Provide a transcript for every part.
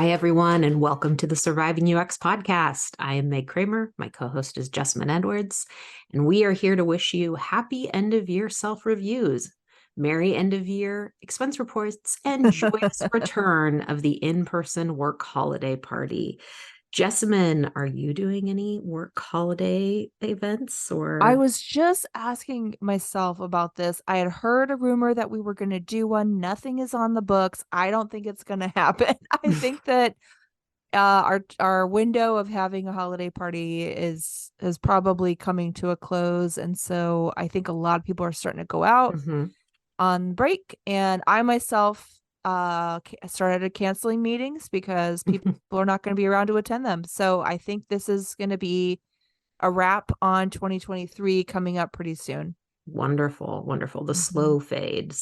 Hi, everyone, and welcome to the Surviving UX podcast. I am Meg Kramer. My co-host is Jessamyn Edwards, and we are here to wish you happy end-of-year self-reviews, merry end-of-year expense reports, and joyous return of the in-person work holiday party. Jessamyn, are you doing any work holiday events I or? was just asking myself about this. I had heard a rumor that we were going to do one. Nothing is on the books. I don't think it's going to happen. I think that our window of having a holiday party is probably coming to a close, and so I think a lot of people are starting to go out Mhm. on break, and I myself started canceling meetings because people are not going to be around to attend them. So I think this is going to be a wrap on 2023 coming up pretty soon. Wonderful, wonderful. The Mhm. slow Yeah, fade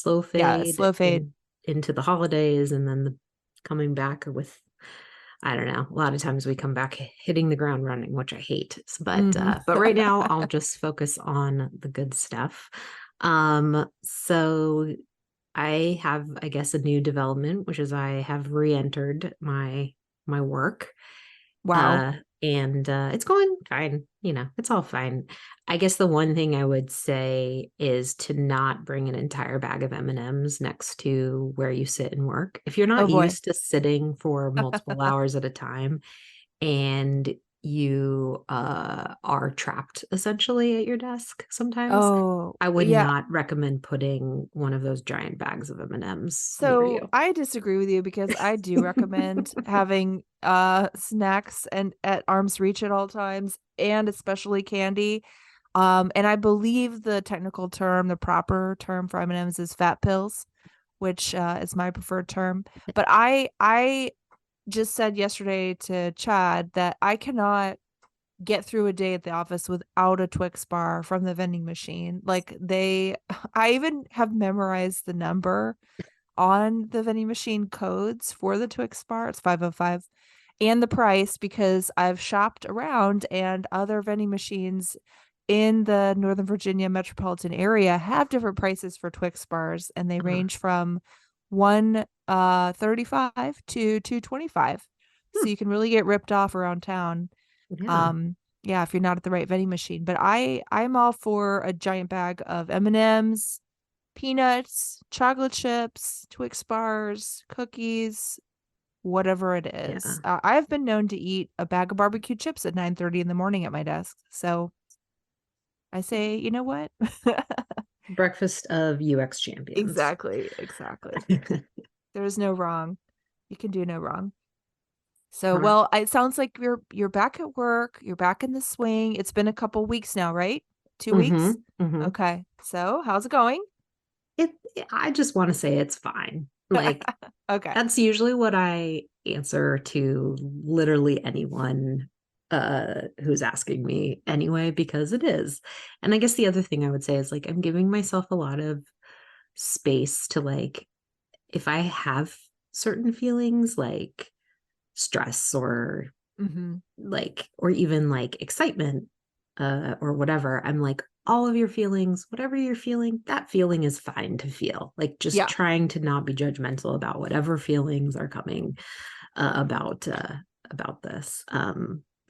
slow fade. into the holidays, and then the coming back with, I don't know. A lot of times we come back hitting the ground running, which I hate. Hmm. But right now I'll just focus on the good stuff. So I have, I guess, a new development, which is I have re-entered my work. Wow. Uh, and it's going fine. It's all fine. I guess the one thing I would say is to not bring an entire bag of M&Ms next to where you sit and work. If you're Oh not boy. used to sitting for multiple hours at a time and you are trapped essentially at your desk sometimes, Oh, I would yeah. not recommend putting one of those giant bags of M&Ms near So you. I disagree with you because I do recommend having snacks and at arm's reach at all times, and especially candy. And I believe the technical term, the proper term for M&Ms is fat pills, which is my preferred term. But I just said yesterday to Chad that I cannot get through a day at the office without a Twix bar from the vending machine. I even have memorized the number on the vending machine codes for the Twix bar. It's 505, and the price, because I've shopped around and other vending machines in the Northern Virginia metropolitan area have different prices for Twix bars, and they Uh, range from 135 to 225. hmm, So you can really get ripped off around town. yeah. Yeah, if you're not at the right vending machine. But I'm all for a giant bag of M&Ms, peanuts, chocolate chips, Twix bars, cookies, whatever it is. Yeah. I've been known to eat a bag of barbecue chips at 9:30 in the morning at my desk. So I say, you know what? Breakfast of UX champions. Exactly, exactly. There is no wrong. You can do no wrong. So, Huh. well, it sounds like you're back at work. You're back in the swing. It's been a couple weeks now, right? 2 weeks? Mm-hmm. Okay. So, how's it going? It, I just want to say it's fine. Like, Okay. that's usually what I answer to literally anyone who's asking me anyway, because it is. And I guess the other thing I would say is like I'm giving myself a lot of space to like if I have certain feelings like stress or Hmm. like or even like excitement or whatever, I'm like all of your feelings, whatever you're feeling, that feeling is fine to feel. Like just Yeah. trying to not be judgmental about whatever feelings are coming about this.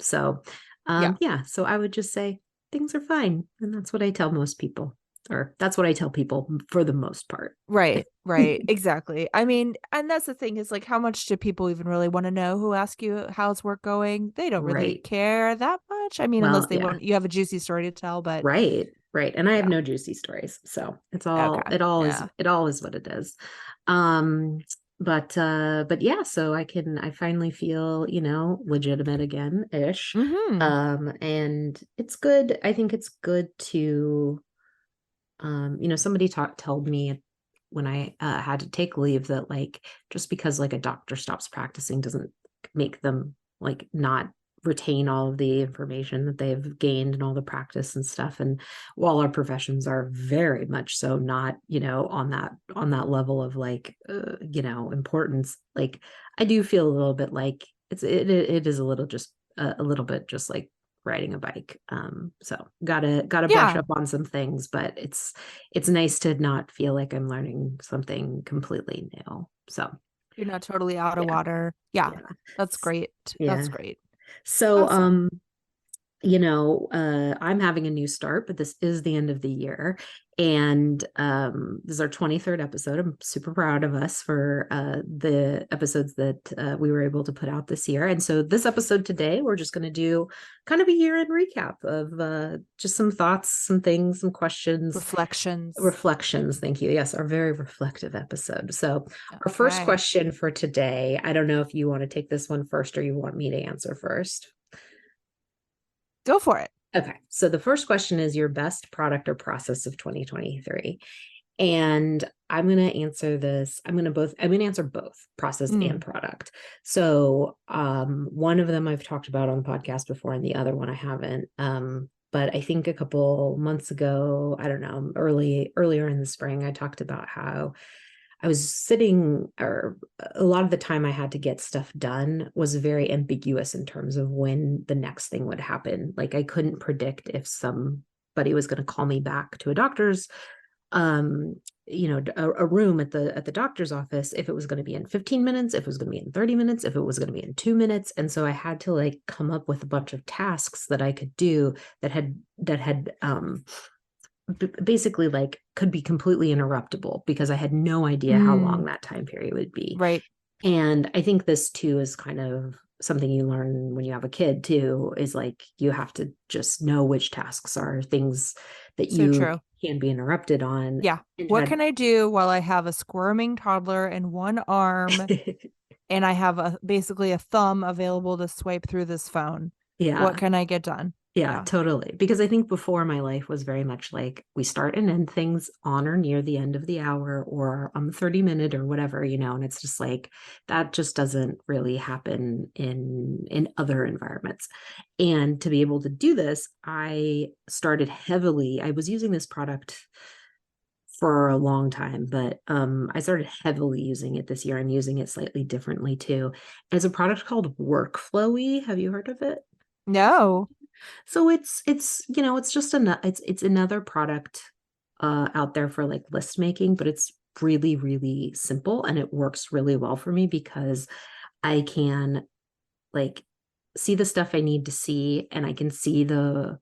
So Yeah. yeah, so I would just say things are fine, and that's what I tell most people, or that's what I tell people for the most part. Right, right, exactly. I mean, and that's the thing, is like, how much do people even really want to know who ask you how's work going? They don't really Right. care that much. I mean, unless Well, they yeah. want you have a juicy story to tell, but Right, right. And I have yeah. no juicy stories. So it's all Okay. Yeah. it all is what it is. Um but yeah, so I finally feel, legitimate again ish. Mm-hmm. And it's good. I think it's good to somebody told me when I had to take leave that like just because like a doctor stops practicing doesn't make them like not retain all of the information that they've gained and all the practice and stuff. And while our professions are very much so not, on that level of like importance, like I do feel a little bit like it is a little just a little bit just like riding a bike. So gotta brush Yeah. up on some things, but it's nice to not feel like I'm learning something completely new. So You're not totally out of Yeah. water. Yeah. Yeah. That's great. That's Yeah. great. So, Awesome. I'm having a new start, but this is the end of the year. And this is our 23rd episode. I'm super proud of us for the episodes that we were able to put out this year. And so, this episode today, we're just going to do kind of a year end recap of just some thoughts, some things, some questions, Reflections. reflections. Thank you. Yes, our very reflective episode. So, our first Okay. question for today, I don't know if you want to take this one first or you want me to answer first. Go for it. Okay. So the first question is your best product or process of 2023. And I'm going to answer this. I'm going to answer both process and Mm. product. So one of them I've talked about on the podcast before and the other one I haven't. But I think a couple months ago, I don't know, earlier in the spring, I talked about how I was sitting, or a lot of the time I had to get stuff done was very ambiguous in terms of when the next thing would happen. Like I couldn't predict if somebody was going to call me back to a doctor's, um, a room at the doctor's office, if it was going to be in 15 minutes, if it was going to be in 30 minutes, if it was going to be in 2 minutes. And so I had to like come up with a bunch of tasks that I could do that had basically like could be completely interruptible because I had no idea how long Mm. that time period would be. Right. And I think this too is kind of something you learn when you have a kid too, is like you have to just know which tasks are things that So you true. can be interrupted on. Yeah. And What had can I do while I have a squirming toddler in one arm and I have basically a thumb available to swipe through this phone? What yeah. can I get done? Yeah, Yeah. totally. Because I think before my life was very much like we start and end things on or near the end of the hour or on the 30-minute or whatever, and it's just like that just doesn't really happen in other environments. And to be able to do this, I was using this product for a long time, but I started heavily using it this year. I'm using it slightly differently too. It's a product called Workflowy. Have you heard of it? No. So it's just it's another product out there for like list making, but it's really, really simple and it works really well for me because I can like see the stuff I need to see and I can see the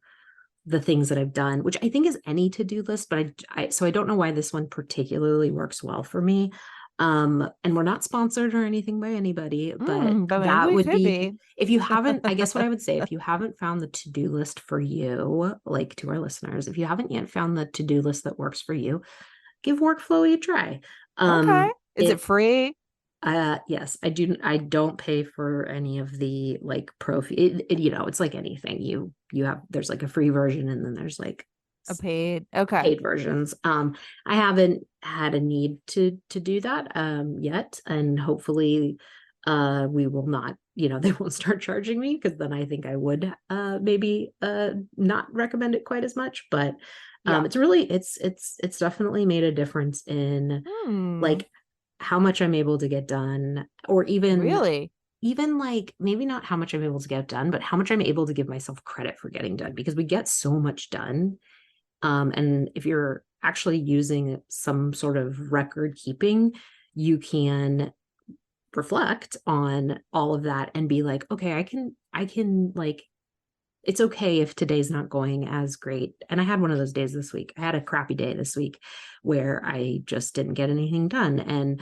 things that I've done, which I think is any to-do list, but I don't know why this one particularly works well for me. And we're not sponsored or anything by anybody, but But maybe that we would could be be. if you haven't, I guess what I would say, if you haven't found the to-do list for you, like to our listeners, if you haven't yet found the to-do list that works for you, give Workflowy a try. Okay. Is it It free? yes, I don't pay for any of the like it's like anything. You have there's like a free version and then there's like A paid. Okay. paid versions. I haven't had a need to do that yet, and hopefully we will not, they won't start charging me because then I think I would maybe not recommend it quite as much, but Yeah. it's definitely made a difference in Hmm. like how much I'm able to get done, or Really? even like maybe not how much I'm able to get done, but how much I'm able to give myself credit for getting done because we get so much done. And if you're actually using some sort of record keeping, you can reflect on all of that and be like, okay, I can like it's okay if today's not going as great. And I had one of those days this week. I had a crappy day this week where I just didn't get anything done. And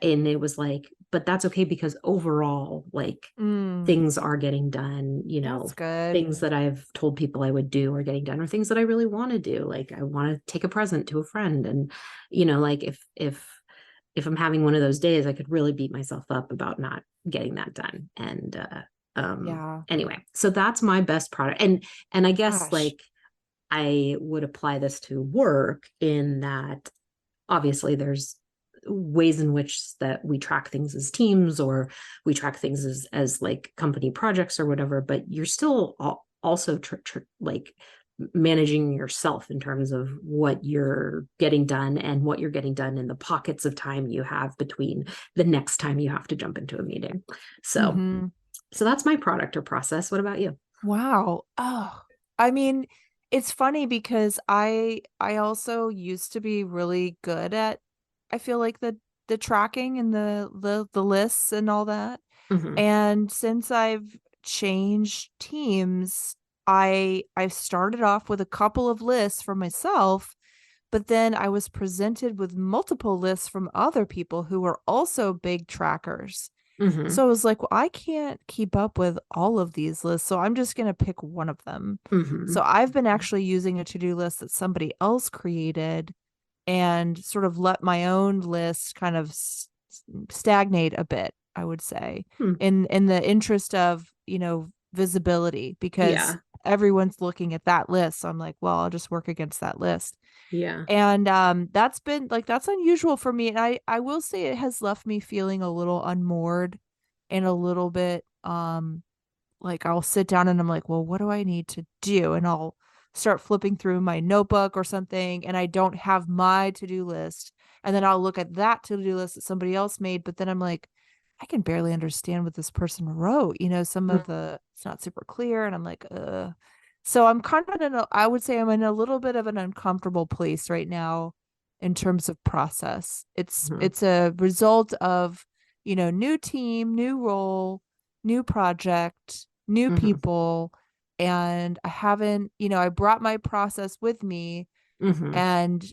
it was like, but that's okay because overall, like Mm. things are getting done, That's good. things that I've told people I would do are getting done, or things that I really want to do. Like I want to take a present to a friend. And, like if I'm having one of those days, I could really beat myself up about not getting that done. And Yeah. anyway, so that's my best product. And I guess Gosh. like I would apply this to work in that obviously there's ways in which that we track things as teams or we track things as like company projects or whatever, but you're still also like managing yourself in terms of what you're getting done and what you're getting done in the pockets of time you have between the next time you have to jump into a meeting. So Mm-hmm. so that's my product or process. What about you? Wow. Oh, I mean, it's funny because I also used to be really good at, I feel like, the the tracking and the lists and all that. Hmm. And since I've changed teams, I've started off with a couple of lists for myself, but then I was presented with multiple lists from other people who were also big trackers. Hmm. So I was like, well, I can't keep up with all of these lists, so I'm just going to pick one of them. Hmm. So I've been actually using a to-do list that somebody else created and sort of let my own list kind of stagnate a bit, I would say, Hmm. in the interest of, visibility, because Yeah. everyone's looking at that list. So I'm like, well, I'll just work against that list. Yeah. And that's been like that's unusual for me. And I will say it has left me feeling a little unmoored and a little bit like I'll sit down and I'm like, well, what do I need to do? And I'll start flipping through my notebook or something, and I don't have my to-do list. And then I'll look at that to-do list that somebody else made, but then I'm like, I can barely understand what this person wrote. Some of it's not super clear, and I'm like, So I'm kind of I would say I'm in a little bit of an uncomfortable place right now in terms of process. It's Hmm. it's a result of, new team, new role, new project, new Hmm. people. And I haven't, I brought my process with me, Hmm. and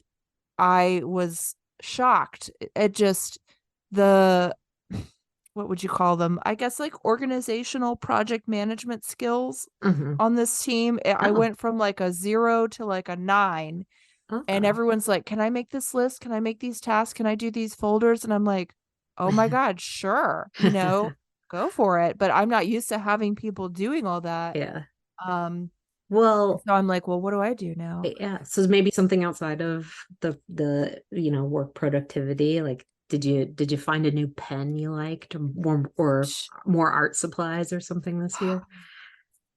I was shocked at just the, what would you call them? I guess like organizational project management skills Hmm. on this team. I Oh, went from like a 0 to like a 9, and okay. everyone's like, can I make this list? Can I make these tasks? Can I do these folders? And I'm like, oh my God, sure, go for it. But I'm not used to having people doing all that. Yeah. Um, Well, so I'm like, well, what do I do now? yeah. So maybe something outside of the work productivity. Like, did you find a new pen you liked, or more art supplies or something this year?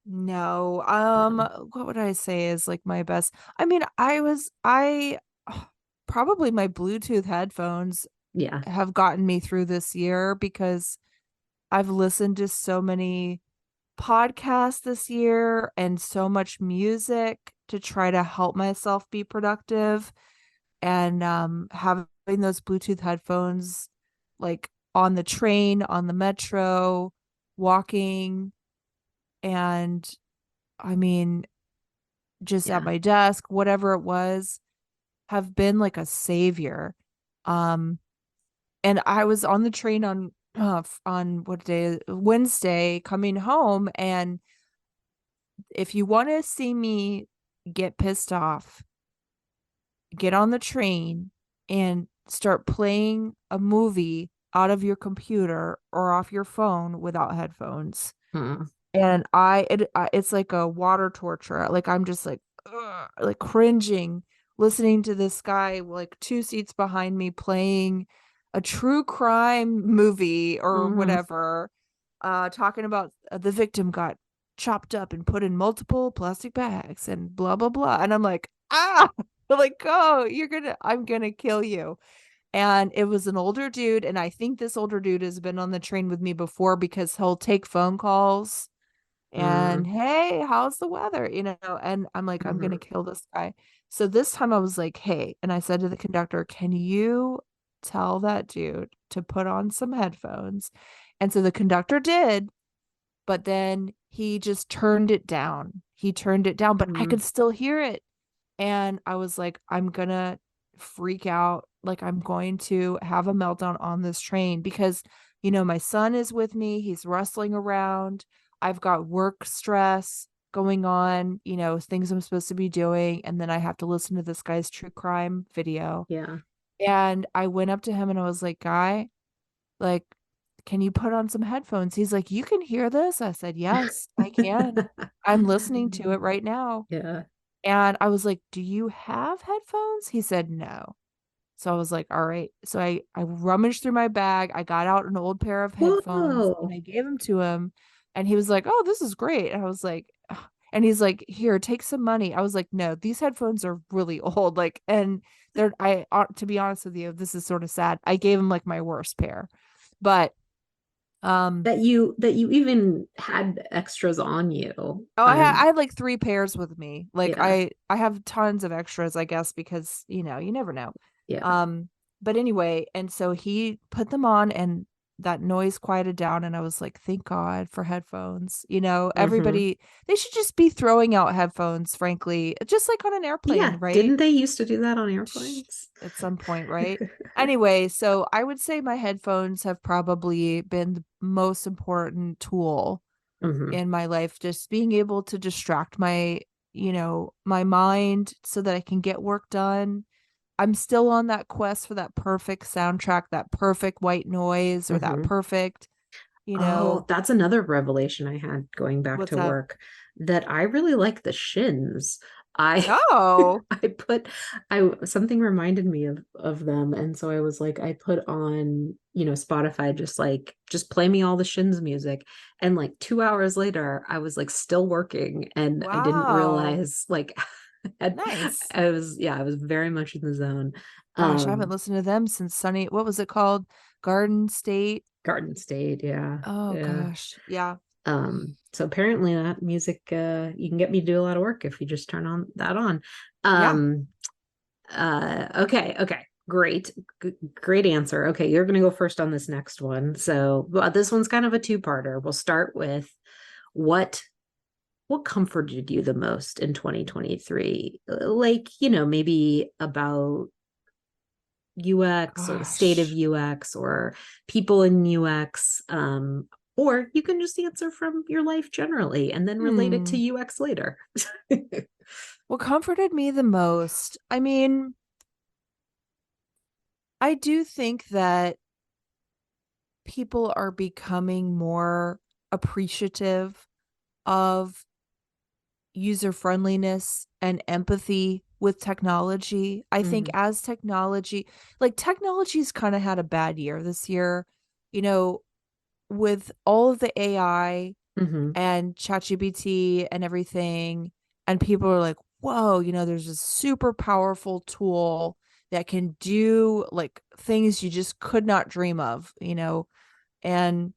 No. No. What would I say is like my best? I mean, I probably my Bluetooth headphones Yeah. have gotten me through this year because I've listened to so many podcasts this year and so much music to try to help myself be productive. And having those Bluetooth headphones like on the train, on the metro, walking, and I mean, just at Yeah. my desk, whatever it was, have been like a savior. Um, and I was on the train on what day? Wednesday, coming home, and if you want to see me get pissed off, get on the train and start playing a movie out of your computer or off your phone without headphones. Hmm. And it's like a water torture. Like I'm just like, ugh, like cringing listening to this guy like 2 seats behind me playing a true crime movie or Hmm. whatever, talking about the victim got chopped up and put in multiple plastic bags and blah blah blah. And I'm like, ah, like, oh, I'm gonna kill you. And it was an older dude, and I think this older dude has been on the train with me before because he'll take phone calls and, hey, how's the weather? And I'm like, I'm gonna Hmm. kill this guy. So this time I was like, hey, and I said to the conductor, can you tell that dude to put on some headphones? And so the conductor did, but then he just turned it down. He turned it down, but I Hmm. could still hear it. And I was like, I'm gonna freak out. Like, I'm going to have a meltdown on this train because, my son is with me. He's rustling around. I've got work stress going on, things I'm supposed to be doing. And then I have to listen to this guy's true crime video. Yeah. And I went up to him and I was like, Guy, like, can you put on some headphones? He's like, you can hear this? I said, yes, I can. I'm listening to it right now. Yeah. And I was like, do you have headphones? He said, no. So I was like, all right. So I rummaged through my bag. I got out an old pair of headphones and Whoa. I gave them to him. And he was like, oh, this is great. And I was like, "Ugh." And he's like, here, take some money. I was like, no, these headphones are really old. Like, and to be honest with you, this is sort of sad. I gave him like my worst pair, but, um, That you even had extras on you. oh, I had like 3 pairs with me. Like Yeah. I have tons of extras, I guess, because you never know. Yeah. Um, but anyway, and so he put them on and that noise quieted down and I was like, thank God for headphones. Hmm. Everybody, they should just be throwing out headphones, frankly, just like on an airplane, Yeah, right? didn't they used to do that on airplanes? At some point, right? Anyway, so I would say my headphones have probably been the most important tool Hmm. in my life, just being able to distract my mind so that I can get work done. I'm still on that quest for that perfect soundtrack, that perfect white noise or that Hmm. perfect, you Oh, know, that's another revelation I had going back what's to up? work, that I really like the Shins. I Oh, I put I something reminded me of them, and so I was like, I put on, Spotify, just play me all the Shins music. And like 2 hours later, I was like still working, and I didn't wow. realize like I, Nice. I was very much in the zone. Gosh, I haven't Um listened to them since Sunny, what was it called? Garden State. Garden State, yeah. Oh Yeah. gosh. Yeah. So apparently that music, you can get me to do a lot of work if you just turn on that on. Yeah. Um, okay, great, great answer. Okay, you're gonna go first on this next one. So, well, this one's kind of a two-parter. We'll start with what what comforted you the most in 2023? Like, maybe about UX or the state of Gosh. UX or people in UX. Or you can just answer from your life generally and then relate it to Hmm. UX later. What comforted me the most? I mean, I do think that people are becoming more appreciative of user friendliness and empathy with technology. I think Hmm. as technology's kind of had a bad year this year, you know, with all of the AI Hmm. and ChatGPT and everything. And people are like, whoa, there's a super powerful tool that can do like things you just could not dream of. And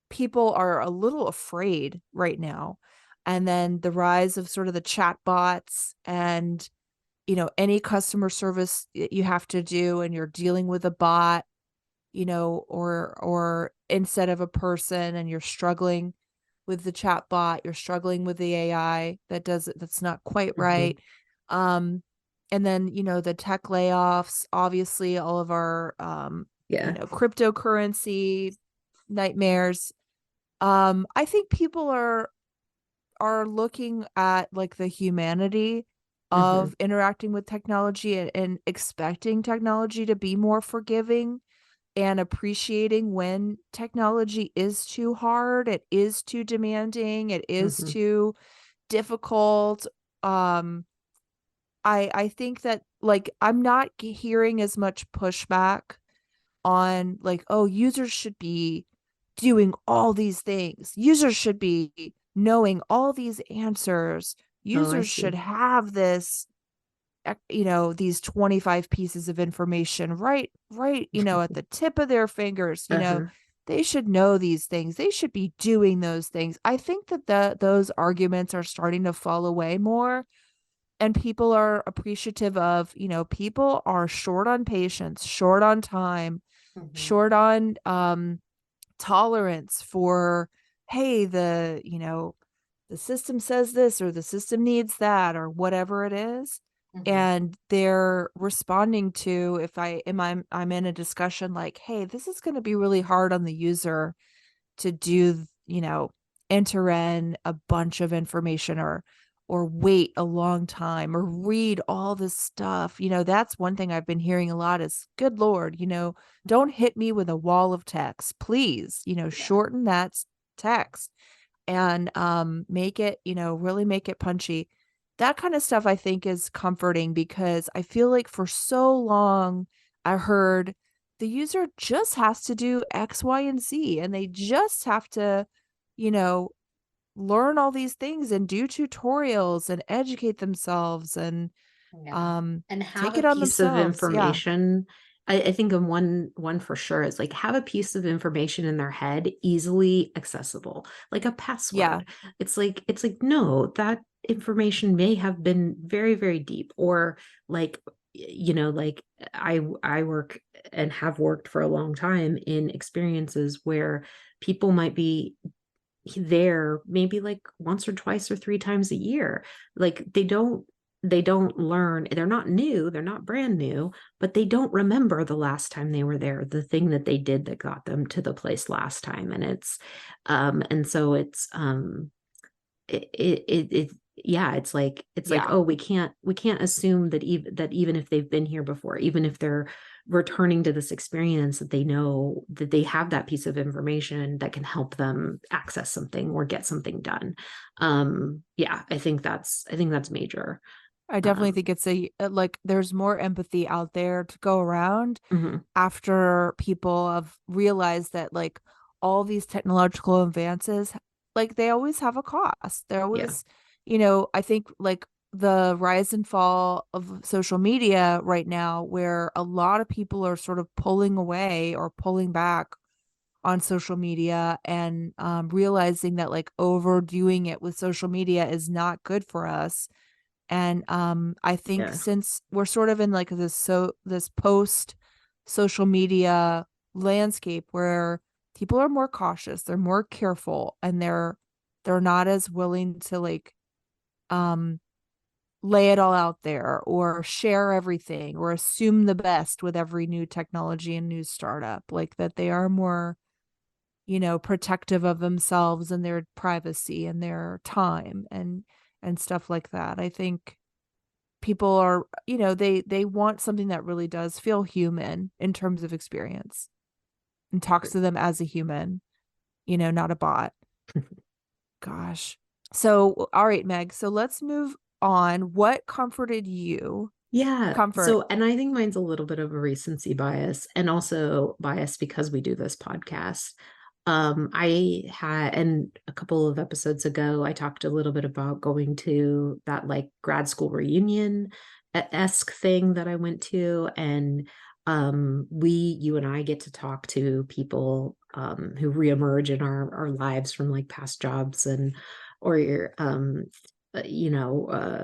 people are a little afraid right now. And then the rise of sort of the chat bots and, any customer service you have to do and you're dealing with a bot, or instead of a person and you're struggling with the chat bot, you're struggling with the AI that's not quite Hmm. right. Um, and then, the tech layoffs, obviously all of our Yeah. cryptocurrency nightmares. I think people are looking at like the humanity Hmm. of interacting with technology and expecting technology to be more forgiving and appreciating when technology is too hard, it is too demanding, it is Hmm. too difficult. Um, I think that like I'm not hearing as much pushback on like, oh, users should be doing all these things. Users should be knowing all these answers. Oh, I Users should see. have these 25 pieces of information right, at the tip of their fingers. Uh-huh. They should know these things. They should be doing those things. I think that those arguments are starting to fall away more and people are appreciative of, people are short on patience, short on time, Hmm. short on tolerance for, hey, the system says this or the system needs that or whatever it is. Hmm. And they're responding to if I'm in a discussion like, hey, this is going to be really hard on the user to do, enter in a bunch of information or wait a long time or read all this stuff. That's one thing I've been hearing a lot is good Lord, don't hit me with a wall of text, please, Yeah. shorten that text and make it, really make it punchy. That kind of stuff I think is comforting because I feel like for so long I heard the user just has to do X, Y, and Z, and they just have to, you know, learn all these things and do tutorials and educate themselves and Yeah. um And have take a it on piece of themselves. Yeah. information. I think of one for sure is like have a piece of information in their head easily accessible, like a Yeah. password. It's like no, that information may have been very, very deep, or like like I work and have worked for a long time in experiences where people might be there maybe like once or twice or three times a year. Like they don't learn, they're not new, they're not brand new, but they don't remember the last time they were there, the thing that they did that got them to the place last time. And and so it yeah, it's like, Yeah. oh, we can't assume that even if they've been here before, even if they're returning to this experience, that they know that they have that piece of information that can help them access something or get something done. Yeah, I think that's major. I definitely um think it's like there's more empathy out there to go around mhm, after people have realized that like all these technological advances, like they always have a cost. They're yeah, always, I think like the rise and fall of social media right now, where a lot of people are sort of pulling away or pulling back on social media and realizing that like overdoing it with social media is not good for us. And I think yeah, since we're sort of in like this post social media landscape where people are more cautious, they're more careful, and they're not as willing to like um lay it all out there or share everything or assume the best with every new technology and new startup, like that they are more, protective of themselves and their privacy and their time and stuff like that. I think people are, they want something that really does feel human in terms of experience and talks to them as a human, not a bot. Gosh. So, all right, Meg. So let's move on. What comforted you? yeah. Comfort. So, and I think mine's a little bit of a recency bias, and also bias because we do this podcast. I had, and a couple of episodes ago, I talked a little bit about going to that like grad school reunion esque thing that I went to. And you and I get to talk to people who reemerge in our lives from like past jobs and, or your,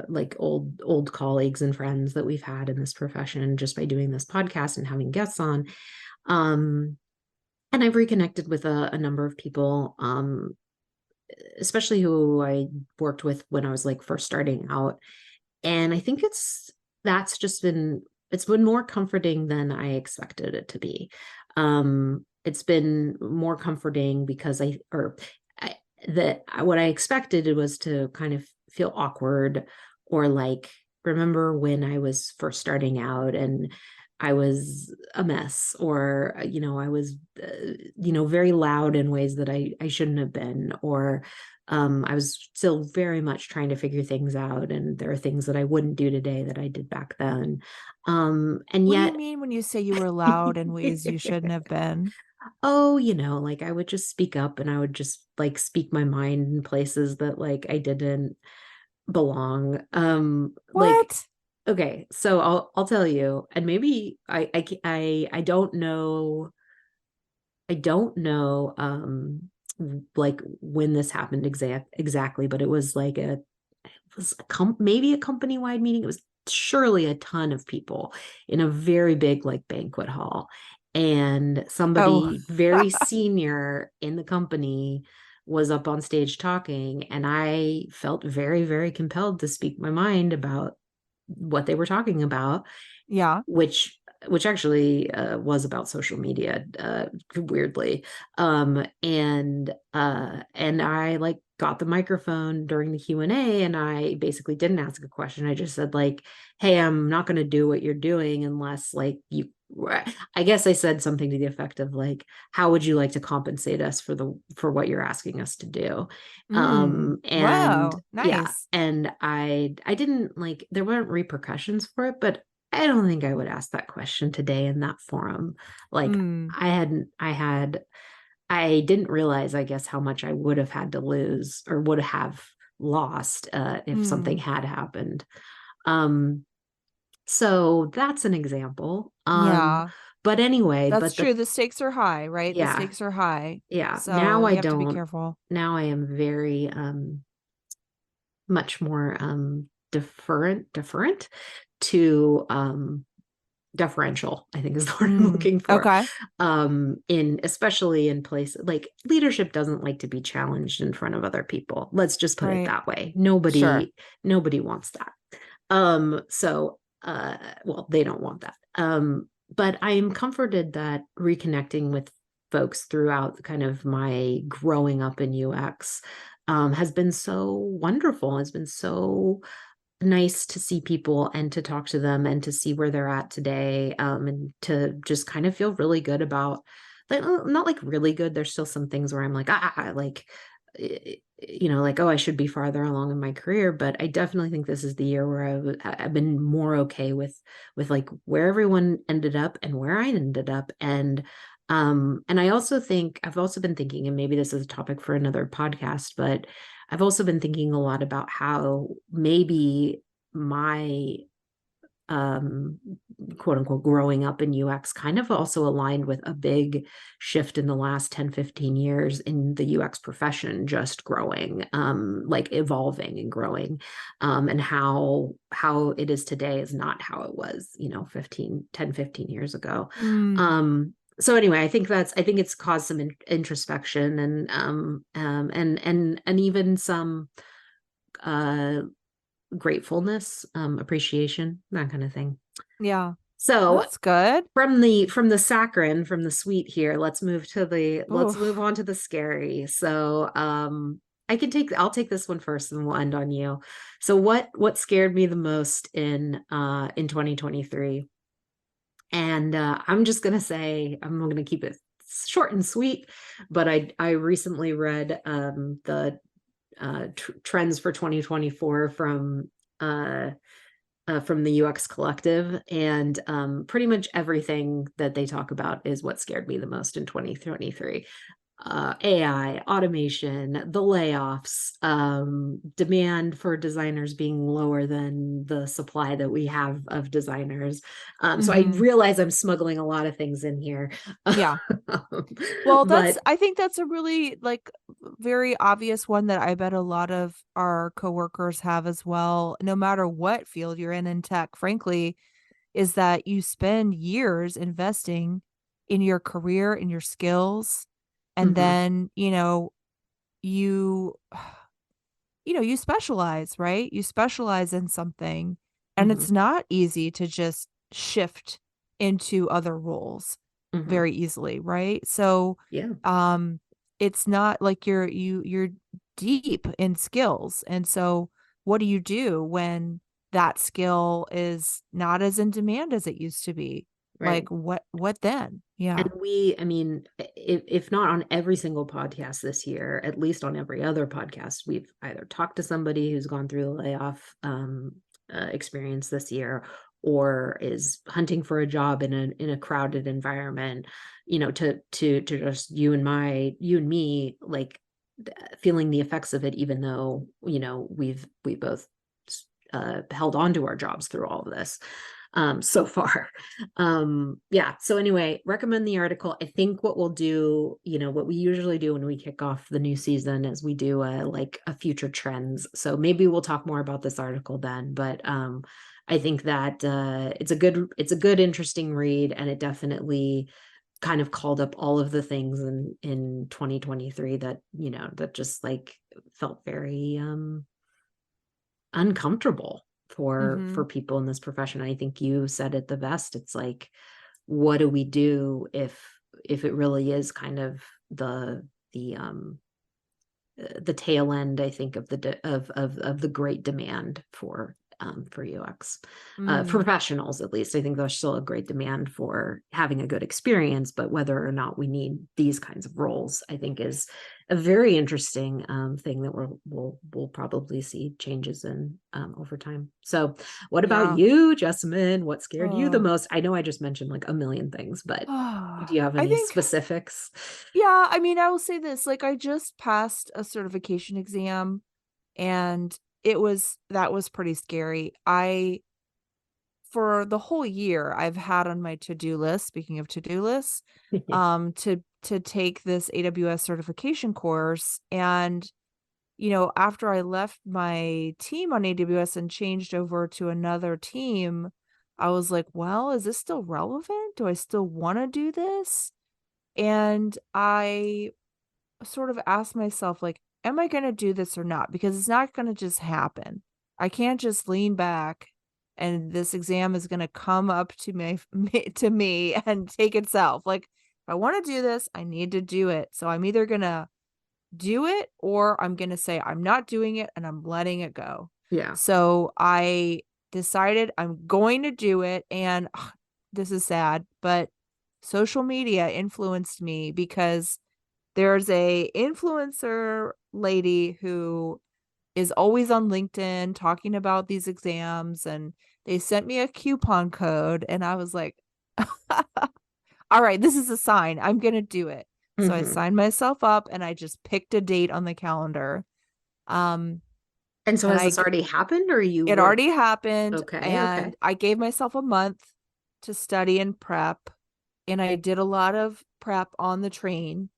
like old colleagues and friends that we've had in this profession just by doing this podcast and having guests on. Um, and I've reconnected with a number of people, especially who I worked with when I was like first starting out. And I think that's just it's been more comforting than I expected it to be. It's been more comforting because I that what I expected it was to kind of feel awkward, or like, remember when I was first starting out and I was a mess, or I was very loud in ways that I shouldn't have been, or I was still very much trying to figure things out, and there are things that I wouldn't do today that I did back then. And What do you yet, mean when you say you were loud in ways you shouldn't have been? oh, like I would just speak up, and I would just like speak my mind in places that like I didn't belong. Like, What? okay, so I'll tell you, and maybe I don't know. I don't know like when this happened exactly, but it was maybe a company wide meeting. It was surely a ton of people in a very big like banquet hall, and Oh, somebody very senior in the company was up on stage talking, and I felt very, very compelled to speak my mind about what they were talking about, yeah. which actually was about social media, weirdly. And I like got the microphone during the Q&A, and I basically didn't ask a question. I just said like, hey, I'm not going to do what you're doing unless like you, I guess I said something to the effect of like, how would you like to compensate us for what you're asking us to do? And Wow. yeah, Nice. and I didn't like, there weren't repercussions for it, but I don't think I would ask that question today in that forum. Like, Mm, I didn't realize, I guess, how much I would have had to lose or would have lost if something mm. had happened. Um, so that's an example. Yeah. But anyway, That's true. The stakes are high, right? The yeah, stakes are high. yeah. So you have to be careful. Now I am very much more deferent. too deferential, I think is the word I'm looking for. Okay. In especially in places like leadership doesn't like to be challenged in front of other people. Let's just put it Right. that way. Sure. Nobody wants that. So well, they don't want that. But I am comforted that reconnecting with folks throughout kind of my growing up in UX has been so wonderful. Has been so nice to see people and to talk to them and to see where they're at today, and to just kind of feel really good about, like, not like really good. There's still some things where I'm like, like, like, oh, I should be farther along in my career, but I definitely think this is the year where I've been more okay with like where everyone ended up and where I ended up. And I also think I've also been thinking, and maybe this is a topic for another podcast, but I've also been thinking a lot about how maybe my um, quote unquote growing up in UX kind of also aligned with a big shift in the last 10, 15 years in the UX profession, just growing, like evolving and growing. And how it is today is not how it was, 15 years ago. Mm. So anyway, I think it's caused some introspection and even some uh gratefulness, appreciation, that kind of thing. Yeah. Well, So that's good. from the saccharine, from the sweet here, let's move Oof. on to the scary. So I'll take this one first and we'll end on you. So what scared me the most in 2023? And I'm just gonna say, I'm gonna keep it short and sweet, but I recently read the trends for 2024 from the UX Collective, and pretty much everything that they talk about is what scared me the most in 2023. AI, automation, the layoffs, demand for designers being lower than the supply that we have of designers. So I Hmm. realize I'm smuggling a lot of things in here. Yeah. Well, But I think that's a really like very obvious one that I bet a lot of our coworkers have as well, no matter what field you're in tech, frankly, is that you spend years investing in your career, in your skills, and mhm, then, you you specialize, right? You specialize in something, and it's mhm, not easy to just shift into other roles mhm. very easily, right? So, Yeah, um, it's not like you're deep in skills. And so what do you do when that skill is not as in demand as it used to be? right. Like what then? And Yeah. I mean, if not on every single podcast this year, at least on every other podcast, we've either talked to somebody who's gone through the layoff experience this year, or is hunting for a job in a crowded environment. To just you and me, like feeling the effects of it, even though we both held on to our jobs through all of this so far. Yeah, so anyway, recommend the article. I think what we'll do, what we usually do when we kick off the new season is we do a future trends, so maybe we'll talk more about this article then. But I think that it's a good interesting read, and it definitely kind of called up all of the things in 2023 that that just like felt very uncomfortable for Mhm. people in this profession. I think you said it the best. It's like, what do we do if it really is kind of the tail end, I think, of of the great demand for UX Mm. professionals. At least I think there's still a great demand for having a good experience, but whether or not we need these kinds of roles, I think, is a very interesting thing that we'll probably see changes in over time. So, what about Yeah. you, Jessamyn? What scared you the Oh. most? I know I just mentioned like a million things, but do you have I any think specifics? yeah, I mean, I will say this, like I just passed a certification exam and that was pretty scary. I For the whole year I've had on my to-do list, speaking of to-do lists, to take this AWS certification course, and after I left my team on AWS and changed over to another team, I was like, well, is this still relevant? Do I still want to do this? And I sort of asked myself, like, am I going to do this or not? Because it's not going to just happen. I can't just lean back and this exam is going to come up to me and take itself. Like, if I want to do this, I need to do it. So I'm either going to do it or I'm going to say I'm not doing it and I'm letting it go. Yeah. So I decided I'm going to do it. And this is sad, but social media influenced me because there's a influencer lady who is always on LinkedIn talking about these exams, and they sent me a coupon code and I was like, all right, this is a sign. I'm going to do it. So I signed myself up and I just picked a date on the calendar. And so And has this already happened, or you it were already happened. okay? And I gave myself a month to study and prep. And I did a lot of prep on the train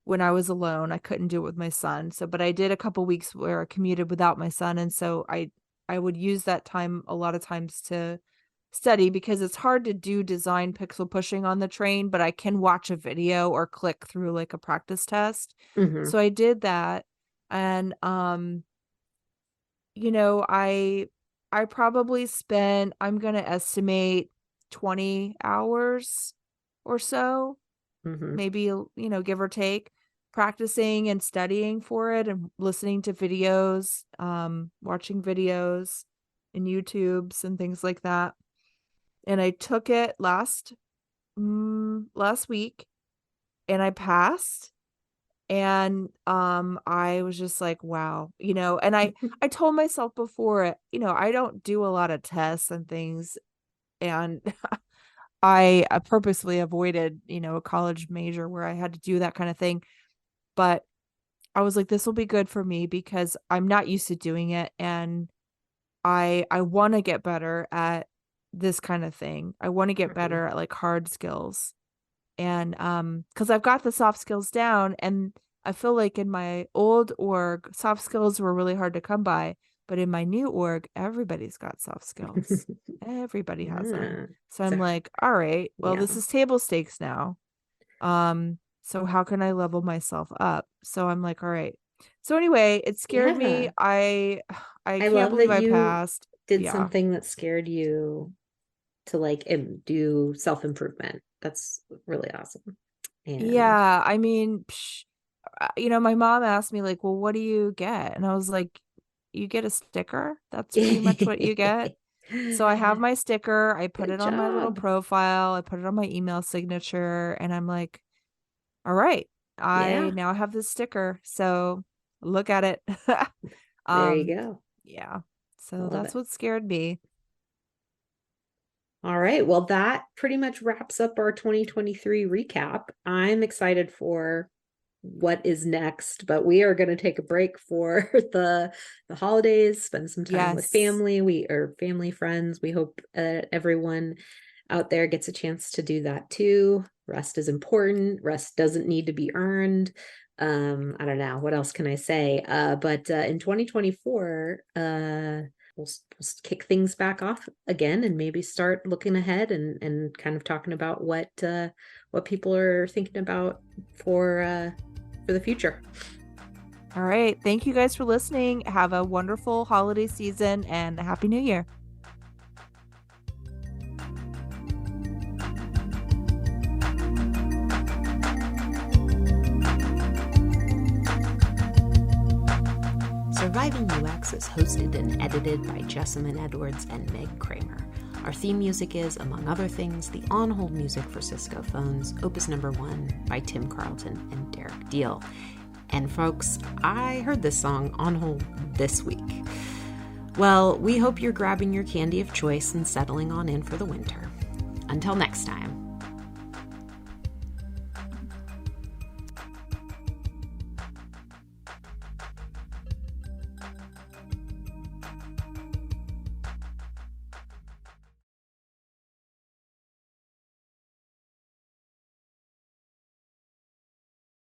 when I was alone. I couldn't do it with my son. But I did a couple weeks where I commuted without my son. And so I would use that time a lot of times to study, because it's hard to do design pixel pushing on the train, but I can watch a video or click through like a practice test. So I did that. And, I probably spent, I'm going to estimate 20 hours or so, maybe, give or take, practicing and studying for it and listening to videos, watching videos in YouTubes and things like that. And I took it last week and I passed. And I was just like, wow, and I told myself before it, I don't do a lot of tests and things. And I purposely avoided, a college major where I had to do that kind of thing. But I was like, this will be good for me because I'm not used to doing it. And I want to get better at this kind of thing. I want to get better at like hard skills. And because I've got the soft skills down, and I feel like in my old org, soft skills were really hard to come by. But in my new org, everybody's got soft skills. Everybody has them. So I'm like, all right, well, this is table stakes now. So how can I level myself up? So I'm like, all right. So anyway, it scared me. I can't believe I passed. Did something that scared you to like do self-improvement. That's really awesome. And I mean, my mom asked me like, well, what do you get? And I was like, you get a sticker. That's pretty much what you get. So I have my sticker. I put it on my little profile. I put it on my email signature, and I'm like, all right, I now have this sticker. So look at it. There you go. Yeah. So that's what scared me. All right. Well, that pretty much wraps up our 2023 recap. I'm excited for what is next, but we are going to take a break for the holidays, spend some time with family, family friends. We hope everyone out there gets a chance to do that too. Rest is important. Rest doesn't need to be earned. I don't know. What else can I say? But in 2024, we'll kick things back off again and maybe start looking ahead and kind of talking about what people are thinking about for the future. All right. Thank you guys for listening. Have a wonderful holiday season and a Happy New Year. Surviving UX is hosted and edited by Jessamyn Edwards and Meg Kramer. Our theme music is, among other things, the on-hold music for Cisco phones, Opus No. 1 by Tim Carlton and Derek Deal. And folks, I heard this song on hold this week. Well, we hope you're grabbing your candy of choice and settling on in for the winter. Until next time.